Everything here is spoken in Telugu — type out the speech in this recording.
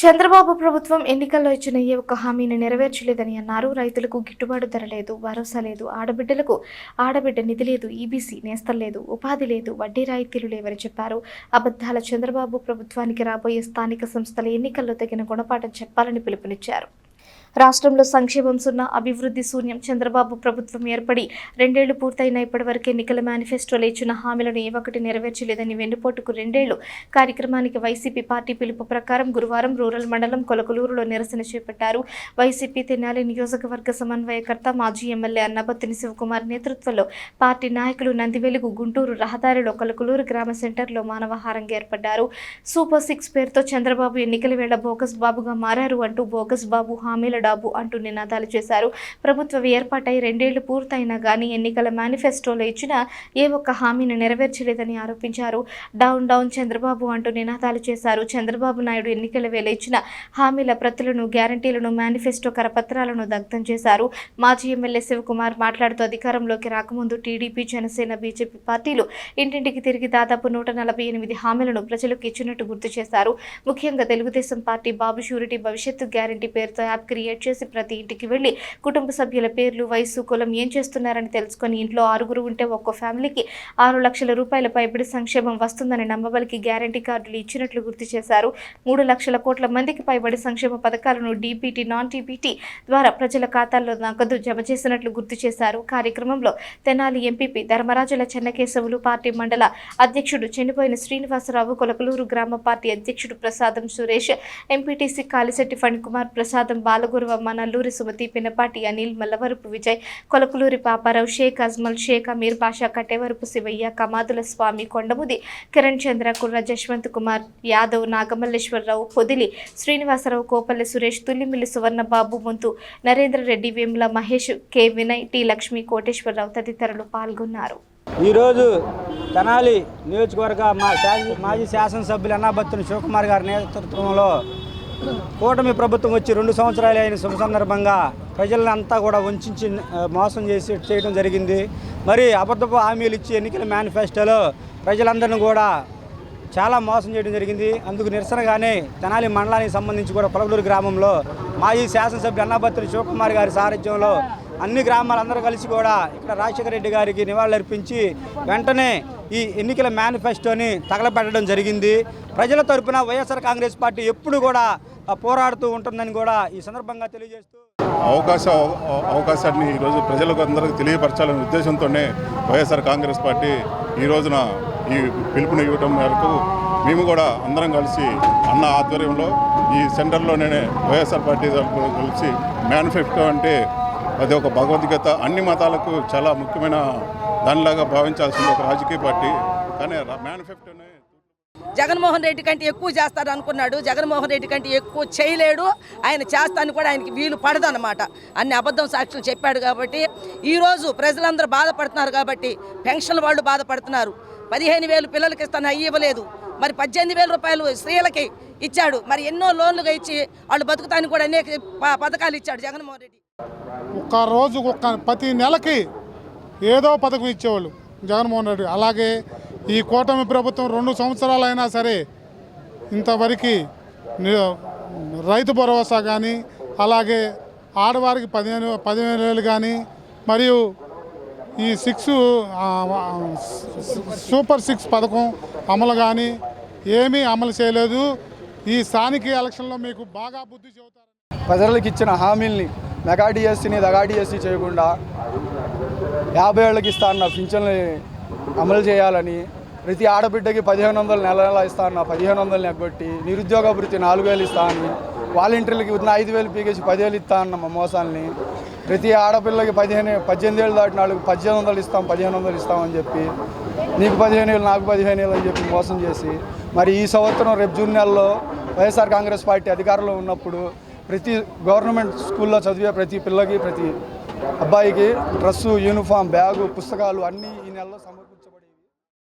చంద్రబాబు ప్రభుత్వం ఎన్నికల్లో ఇచ్చిన ఏ ఒక్క హామీని నెరవేర్చలేదని అన్నారు. రైతులకు గిట్టుబాటు ధర లేదు, భరోసా లేదు, ఆడబిడ్డ నిధి లేదు, ఈబీసీ నేస్తం లేదు, ఉపాధి లేదు, వడ్డీ రాయితీలు లేవని చెప్పారు. అబద్ధాల చంద్రబాబు ప్రభుత్వానికి రాబోయే స్థానిక సంస్థల ఎన్నికల్లో తగిన గుణపాఠం చెప్పాలని పిలుపునిచ్చారు. రాష్ట్రంలో సంక్షేమం సున్నా, అభివృద్ధి శూన్యం. చంద్రబాబు ప్రభుత్వం ఏర్పడి 2 ఏళ్లు పూర్తయిన ఇప్పటివరకు ఎన్నికల మేనిఫెస్టోలో ఇచ్చిన హామీలను ఏ ఒక్కటి నెరవేర్చలేదని వెన్నుపోటుకు 2 ఏళ్లు కార్యక్రమానికి వైసీపీ పార్టీ పిలుపు ప్రకారం గురువారం రూరల్ మండలం కొలకలూరులో నిరసన చేపట్టారు. వైసీపీ తెనాలి నియోజకవర్గ సమన్వయకర్త మాజీ ఎమ్మెల్యే అన్నబత్తిని శివకుమార్ నేతృత్వంలో పార్టీ నాయకులు నందివెలుగు గుంటూరు రహదారిలో కొలకలూరు గ్రామ సెంటర్లో మానవహారంగా ఏర్పడ్డారు. సూపర్ 6 పేరుతో చంద్రబాబు ఎన్నికల వేళ బోగస్ బాబుగా మారారు అంటూ బోగస్ బాబు హామీల డాబు అంటూ నినాదాలు చేశారు. ప్రభుత్వం ఏర్పాటై 2 ఏళ్లు పూర్తయినా గానీ ఎన్నికల మేనిఫెస్టోలో ఇచ్చిన ఏ ఒక్క హామీని నెరవేర్చలేదని ఆరోపించారు. డౌన్ డౌన్ చంద్రబాబు అంటూ నినాదాలు చేశారు. చంద్రబాబు నాయుడు ఎన్నికల వేళ ఇచ్చిన హామీల ప్రతులను, గ్యారంటీలను, మేనిఫెస్టో కరపత్రాలను దగ్ధం చేశారు. మాజీ ఎమ్మెల్యే శివకుమార్ మాట్లాడుతూ అధికారంలోకి రాకముందు టీడీపీ, జనసేన, బీజేపీ పార్టీలు ఇంటింటికి తిరిగి దాదాపు 148 హామీలను ప్రజలకు ఇచ్చినట్టు గుర్తు చేశారు. ముఖ్యంగా తెలుగుదేశం పార్టీ బాబు షూరిటీ భవిష్యత్తు గ్యారంటీ పేరుతో యాప్ క్రియేట్ చేసి ప్రతి ఇంటికి వెళ్లి కుటుంబ సభ్యుల పేర్లు, వయసు, కులం ఏం చేస్తున్నారని తెలుసుకుని ఇంట్లో 6 ఉంటే ఒక్కో ఫ్యామిలీకి 6 లక్షల రూపాయల పైబడి సంక్షేమం వస్తుందని నమ్మబలికి గ్యారంటీ కార్డులు ఇచ్చినట్లు గుర్తు చేశారు. 3 లక్షల కోట్ల మందికి పైబడి సంక్షేమ పథకాలను డీబీటీ, నాన్ డీబీటీ ద్వారా ప్రజల ఖాతాల్లో నగదు జమ చేసినట్లు గుర్తు చేశారు. కార్యక్రమంలో తెనాలి ఎంపీపీ ధర్మరాజుల చెన్నకేశవులు, పార్టీ మండల అధ్యక్షుడు చెన్నిపోయిన శ్రీనివాసరావు, కొలకలూరు గ్రామ పార్టీ అధ్యక్షుడు ప్రసాదం సురేష్, ఎంపీటీసీ కాలిశెట్టి ఫణికుమార్, ప్రసాదం బాలగురువమ్మ, నల్లూరి సుమతి, పినపాటి అనిల్, మల్లవరపు విజయ్, కొలకలూరి పాపారావు, షేక్ అజ్మల్, షేక్ అమీర్ బాషా, కట్టెవరపు శివయ్య, కమాదుల స్వామి, కొండముది కిరణ్ చంద్ర, కుర్ర జశ్వంత్ కుమార్ యాదవ్, నాగమల్లేశ్వరరావు, పొదిలి శ్రీనివాసరావు, కోపల్లి సురేష్, తుల్లిమిల్లి సువర్ణబాబు, ముంతు నరేంద్ర రెడ్డి, వేముల మహేష్, కె వినయ్, టి లక్ష్మి, కోటేశ్వరరావు తదితరులు పాల్గొన్నారు. ఈరోజు తెనాలి నియోజకవర్గ మాజీ శాసనసభ్యులు అన్నాబత్తుని శివకుమార్ గారి నేతృత్వంలో కూటమి ప్రభుత్వం వచ్చి 2 సంవత్సరాలు అయిన శుభ సందర్భంగా ప్రజలను అంతా కూడా వంచి మోసం చేయడం జరిగింది. మరి అబద్ధపు హామీలు ఇచ్చి ఎన్నికల మేనిఫెస్టోలో ప్రజలందరినీ కూడా చాలా మోసం చేయడం జరిగింది. అందుకు నిరసనగానే తెనాలి మండలానికి సంబంధించి కూడా కొలకలూరు గ్రామంలో మాజీ శాసనసభ్యులు అన్నాబత్తుని శివకుమార్ గారి సారథ్యంలో అన్ని గ్రామాలందరూ కలిసి కూడా ఇక్కడ రాజశేఖర రెడ్డి గారికి నివాళులర్పించి వెంటనే ఈ ఎన్నికల మేనిఫెస్టోని తగలబెట్టడం జరిగింది. ప్రజల తరపున వైఎస్ఆర్ కాంగ్రెస్ పార్టీ ఎప్పుడు కూడా పోరాడుతూ ఉంటుందని కూడా ఈ సందర్భంగా తెలియజేస్తూ అవకాశాన్ని ఈరోజు ప్రజలకు అందరికీ తెలియపరచాలనే ఉద్దేశంతోనే వైఎస్ఆర్ కాంగ్రెస్ పార్టీ ఈ రోజున ఈ పిలుపుని ఇవ్వడం మేరకు మేము కూడా అందరం కలిసి అన్న ఆధ్వర్యంలో ఈ సెంటర్లోనే వైఎస్ఆర్ పార్టీ కలిసి మేనిఫెస్టో అంటే అది ఒక భగవద్గీత, అన్ని మతాలకు చాలా ముఖ్యమైన దానిలాగా భావించాల్సింది ఒక రాజకీయ పార్టీ. కానీ మేనిఫెస్టోనే జగన్మోహన్ రెడ్డి కంటే ఎక్కువ చేస్తాడు అనుకున్నాడు. జగన్మోహన్ రెడ్డి కంటే ఎక్కువ చేయలేడు. ఆయన చేస్తాను కూడా ఆయనకి వీలు పడదన్నమాట. అన్ని అబద్ధం సాక్షులు చెప్పాడు కాబట్టి ఈరోజు ప్రజలందరూ బాధపడుతున్నారు. కాబట్టి పెన్షన్ వాళ్ళు బాధపడుతున్నారు. 15,000 పిల్లలకి ఇస్తాను, అయ్యి ఇవ్వలేదు. మరి 18,000 రూపాయలు స్త్రీలకి ఇచ్చాడు. మరి ఎన్నో లోన్లుగా ఇచ్చి వాళ్ళు బతుకుతానికి కూడా అనేక పథకాలు ఇచ్చాడు జగన్మోహన్ రెడ్డి. ప్రతి నెలకి ఏదో పథకం ఇచ్చేవాళ్ళు జగన్మోహన్ రెడ్డి. అలాగే ఈ కూటమి ప్రభుత్వం 2 సంవత్సరాలు అయినా సరే ఇంతవరకు రైతు భరోసా కానీ, అలాగే ఆడవారికి 15,000 కానీ, మరియు ఈ సూపర్ 6 పథకం అమలు కానీ ఏమీ అమలు చేయలేదు. ఈ స్థానిక ఎలక్షన్లో మీకు బాగా బుద్ధి చెబుతారు. ప్రజలకు ఇచ్చిన హామీల్ని మెగా డిఎస్సీని దగా డిఎస్సీ చేయకుండా 50 ఏళ్ళకి ఇస్తా అన్న పింఛన్ని అమలు చేయాలని, ప్రతి ఆడబిడ్డకి 1,500 నెల ఇస్తా అన్న 1,500 ఎగ్గొట్టి, నిరుద్యోగ వృత్తి 4,000 ఇస్తా అని, వాలంటీర్లకి 5,000 పీకేసి 10,000 ఇస్తా అన్న మోసాలని, ప్రతి ఆడపిల్లకి 18 ఏళ్ళు దాటిన వాళ్ళకి 1,800 ఇస్తాం, 1,500 ఇస్తామని చెప్పి, నీకు 15,000 నాకు 15,000 అని చెప్పి మోసం చేసి, మరి ఈ సంవత్సరం రేపు జూన్ నెలలో వైఎస్ఆర్ కాంగ్రెస్ పార్టీ అధికారంలో ఉన్నప్పుడు ప్రతి గవర్నమెంట్ స్కూల్లో చదివే ప్రతి పిల్లకి, ప్రతి అబ్బాయికి డ్రెస్సు, యూనిఫామ్, బ్యాగు, పుస్తకాలు అన్నీ ఈ నెలలో